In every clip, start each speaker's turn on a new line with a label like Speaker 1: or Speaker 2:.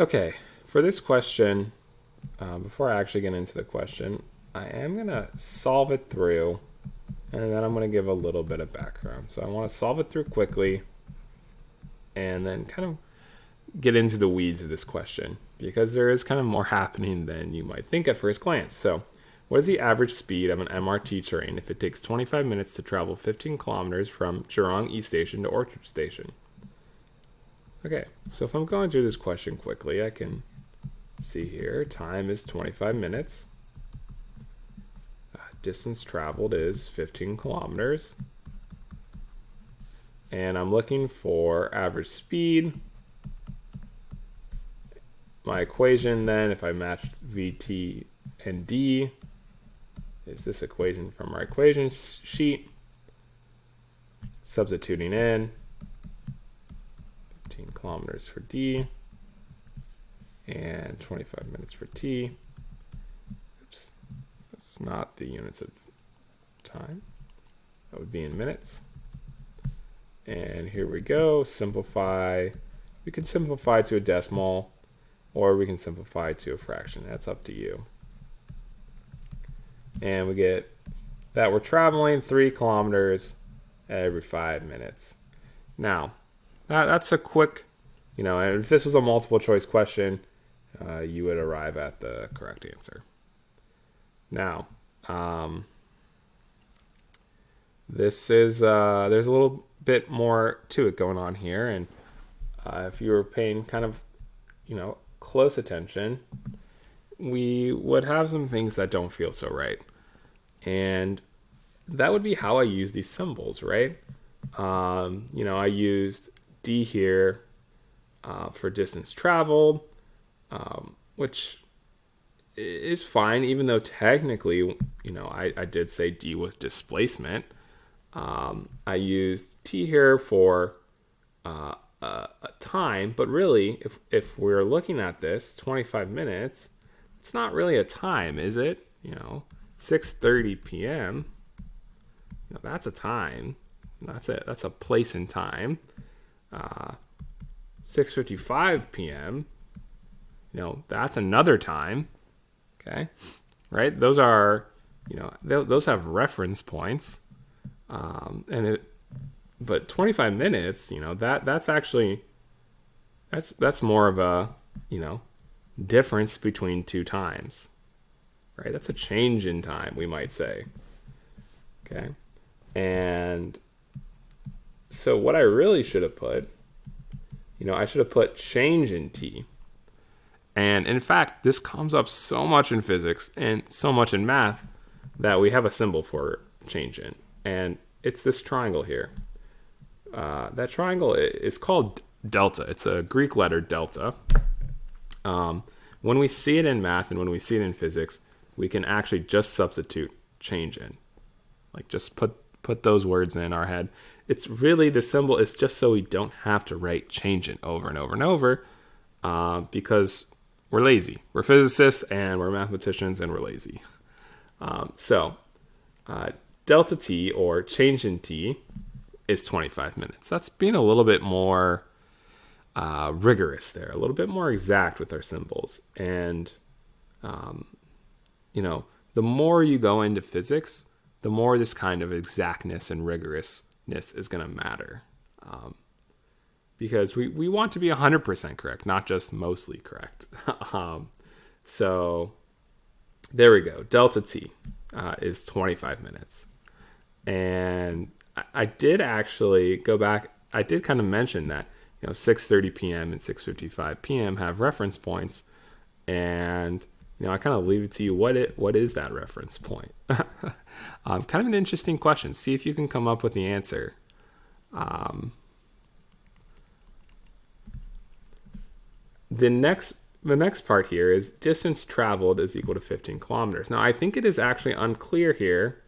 Speaker 1: Okay, for this question, before I actually get into the question, I am going to solve it through, and then I'm going to give a little bit of background. So I want to solve it through quickly, and then kind of get into the weeds of this question, because there is kind of more happening than you might think at first glance. So, what is the average speed of an MRT train if it takes 25 minutes to travel 15 kilometers from Jurong East Station to Orchard Station? Okay, so if I'm going through this question quickly, I can see here time is 25 minutes. Distance traveled is 15 kilometers. And I'm looking for average speed. My equation then, if I matched VT and D, is this equation from our equation sheet. Substituting in 15 kilometers for D and 25 minutes for T. Oops, that's not the units of time. That would be in minutes. And here we go, simplify. We can simplify to a decimal, or we can simplify to a fraction. That's up to you. And we get that we're traveling 3 kilometers every 5 minutes. Now, that's a quick, and if this was a multiple choice question, you would arrive at the correct answer. Now, this is, there's a little bit more to it going on here. And if you were paying kind of, close attention, we would have some things that don't feel so right. And that would be how I use these symbols, right? I used D here for distance traveled, which is fine, even though technically, I did say D was displacement. I used T here for a time, but really, if we're looking at this 25 minutes, it's not really a time, is it? 6:30 p.m. That's a time. That's it. That's a place in time. 6:55 p.m. That's another time. Okay, right? Those are, those have reference points. But 25 minutes, that's actually, that's more of a, difference between two times, right? That's a change in time, we might say. Okay. And so what I really should have put, I should have put change in T. And in fact, this comes up so much in physics and so much in math that we have a symbol for change in. And it's this triangle here. That triangle is called delta. It's a Greek letter delta. When we see it in math and when we see it in physics, we can actually just substitute change in. Like just put those words in our head. It's really, the symbol is just so we don't have to write change in over and over and over, because we're lazy. We're physicists and we're mathematicians and we're lazy. So delta T, or change in T, is 25 minutes. That's being a little bit more rigorous there, a little bit more exact with our symbols. And, the more you go into physics, the more this kind of exactness and rigorousness is going to matter. Because we want to be 100% correct, not just mostly correct. So there we go. Delta T is 25 minutes. And I did actually go back. I did kind of mention that, 6:30 p.m. and 6:55 p.m. have reference points. And, I kind of leave it to you. What is that reference point? Kind of an interesting question. See if you can come up with the answer. The next part here is distance traveled is equal to 15 kilometers. Now, I think it is actually unclear here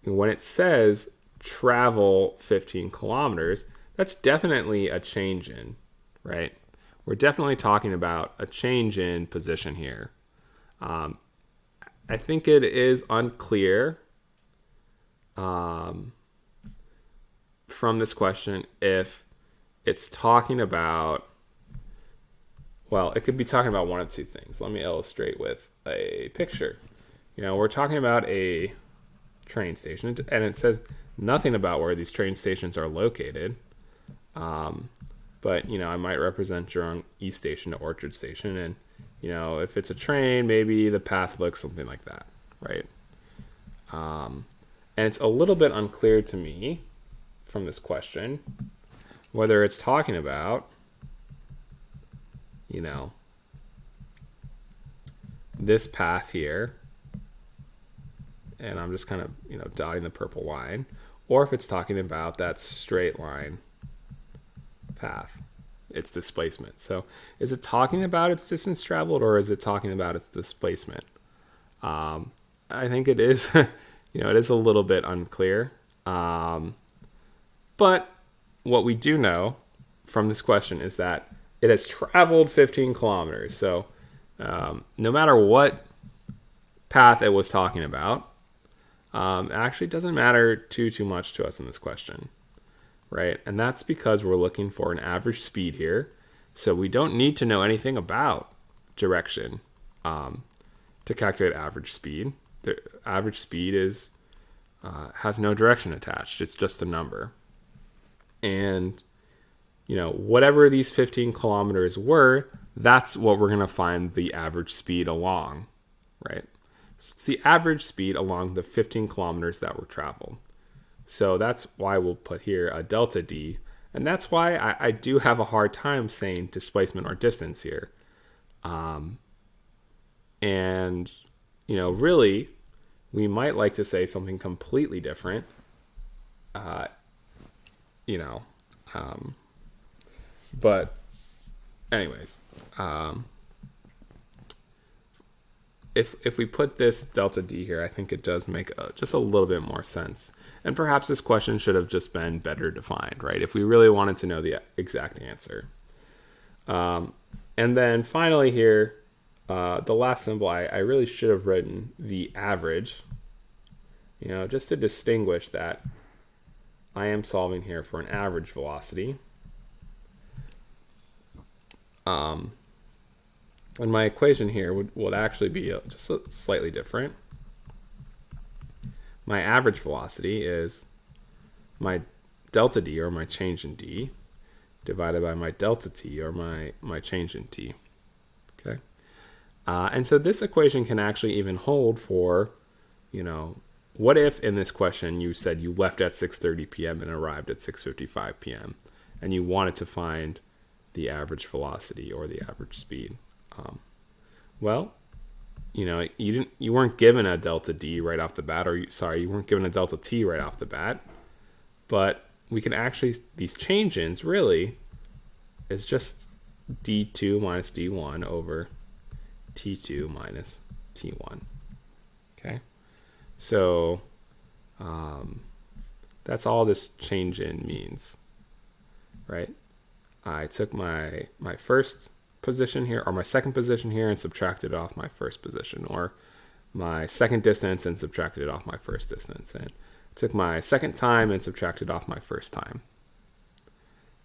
Speaker 1: when it says travel 15 kilometers. That's definitely a change in, right? We're definitely talking about a change in position here. I think it is unclear from this question if it's talking about, Well, it could be talking about one of two things. Let me illustrate with a picture. We're talking about a train station, and it says nothing about where these train stations are located. But, I might represent Jurong East Station to Orchard Station, and, if it's a train, maybe the path looks something like that, right? And it's a little bit unclear to me from this question whether it's talking about, this path here, and I'm just kind of, dotting the purple line, or if it's talking about that straight line path, its displacement. So is it talking about its distance traveled, or is it talking about its displacement? I think it is, it is a little bit unclear. But what we do know from this question is that it has traveled 15 kilometers. So no matter what path it was talking about, it actually doesn't matter too much to us in this question, right? And that's because we're looking for an average speed here. So we don't need to know anything about direction to calculate average speed. The average speed has no direction attached. It's just a number. And, whatever these 15 kilometers were, that's what we're going to find the average speed along, right? So it's the average speed along the 15 kilometers that were traveled. So that's why we'll put here a delta D. And that's why I do have a hard time saying displacement or distance here. And, really, we might like to say something completely different. But anyways, if we put this delta D here, I think it does make just a little bit more sense. And perhaps this question should have just been better defined, right? If we really wanted to know the exact answer. And then finally here, the last symbol, I really should have written the average, just to distinguish that I am solving here for an average velocity. And my equation here would actually be just slightly different. My average velocity is my delta D, or my change in D, divided by my delta T, or my change in T. Okay. And so this equation can actually even hold for, what if in this question you said you left at 6:30 p.m. and arrived at 6:55 p.m. and you wanted to find the average velocity or the average speed? You weren't given a delta D right off the bat, you weren't given a delta T right off the bat, but we can actually, these change-ins really is just D2 minus D1 over T2 minus T1. Okay. So that's all this change in means, right? I took my first position here, or my second position here, and subtracted off my first position, or my second distance and subtracted it off my first distance, and took my second time and subtracted off my first time.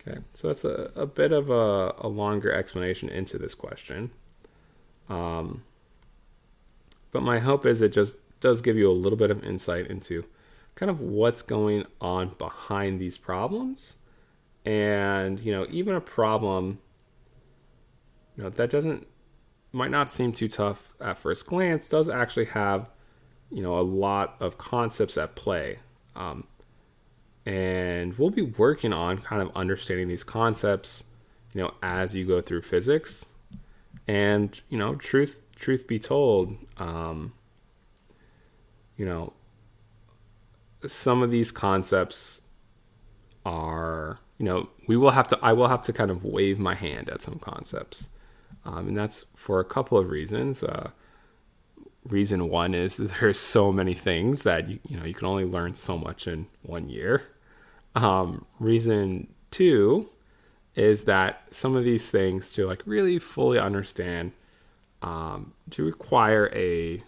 Speaker 1: Okay, so that's a bit of a longer explanation into this question. But my hope is it just does give you a little bit of insight into kind of what's going on behind these problems. And, even a problem, that might not seem too tough at first glance, does actually have, a lot of concepts at play. And we'll be working on kind of understanding these concepts, as you go through physics. And, truth be told, some of these concepts are, I will have to kind of wave my hand at some concepts. And that's for a couple of reasons. Reason one is that there's so many things that you can only learn so much in 1 year. Reason two is that some of these things, to really fully understand, do require a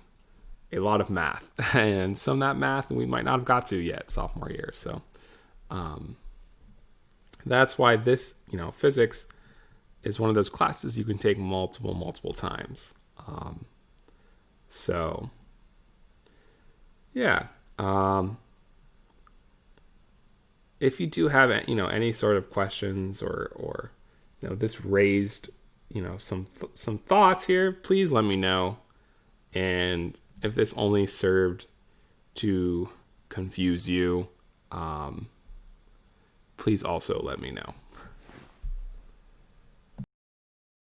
Speaker 1: lot of math, and some of that math we might not have got to yet sophomore year. So that's why this, physics is one of those classes you can take multiple times. So yeah, if you do have any sort of questions or this raised some thoughts here, please let me know. And if this only served to confuse you, please also let me know.